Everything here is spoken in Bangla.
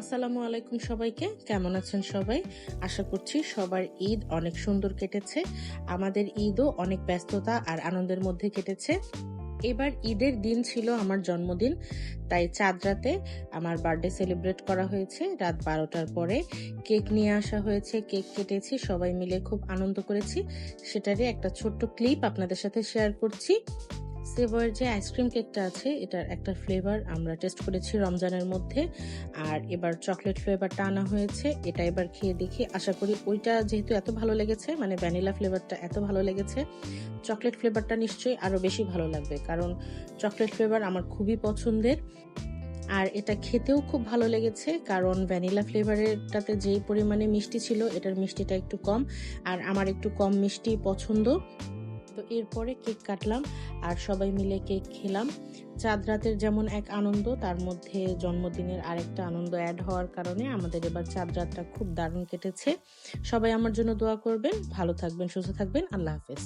আসসালামু আলাইকুম সবাইকে। কেমন আছেন সবাই? আশা করছি সবার ঈদ অনেক সুন্দর কেটেছে। আমাদের ঈদও অনেক ব্যস্ততা আর আনন্দের মধ্যে কেটেছে। এবার ঈদের দিন ছিল আমার জন্মদিন, তাই চাঁদ রাতে আমার বার্থডে সেলিব্রেট করা হয়েছে। রাত 12টার পরে কেক নিয়ে আসা হয়েছে, কেক কেটেছি, সবাই মিলে খুব আনন্দ করেছি। সেটারই একটা ছোট্ট ক্লিপ আপনাদের সাথে শেয়ার করছি। সেভয়ের যে আইসক্রিম কেকটা আছে, এটার একটা ফ্লেভার আমরা টেস্ট করেছি রমজানের মধ্যে, আর এবার চকলেট ফ্লেভারটা আনা হয়েছে। এটা এবার খেয়ে দেখি, আশা করি ওইটা যেহেতু এত ভালো লেগেছে, মানে ভ্যানিলা ফ্লেভারটা এত ভালো লেগেছে, চকলেট ফ্লেভারটা নিশ্চয়ই আরো বেশি ভালো লাগবে, কারণ চকলেট ফ্লেভার আমার খুবই পছন্দের। আর এটা খেতেও খুব ভালো লেগেছে, কারণ ভ্যানিলা ফ্লেভারেরটাতে যেই পরিমাণে মিষ্টি ছিল, এটার মিষ্টিটা একটু কম, আর আমার একটু কম মিষ্টি পছন্দ। তো এরপরে কেক কাটলাম আর সবাই মিলে কেক খেলাম। চাঁদ রাতের যেমন এক আনন্দ, তার মধ্যে জন্মদিনের আরেকটা আনন্দ অ্যাড হওয়ার কারণে আমাদের এবার চাঁদ রাতটা খুব দারুণ কেটেছে। সবাই আমার জন্য দোয়া করবেন, ভালো থাকবেন, সুস্থ থাকবেন। আল্লাহ হাফেজ।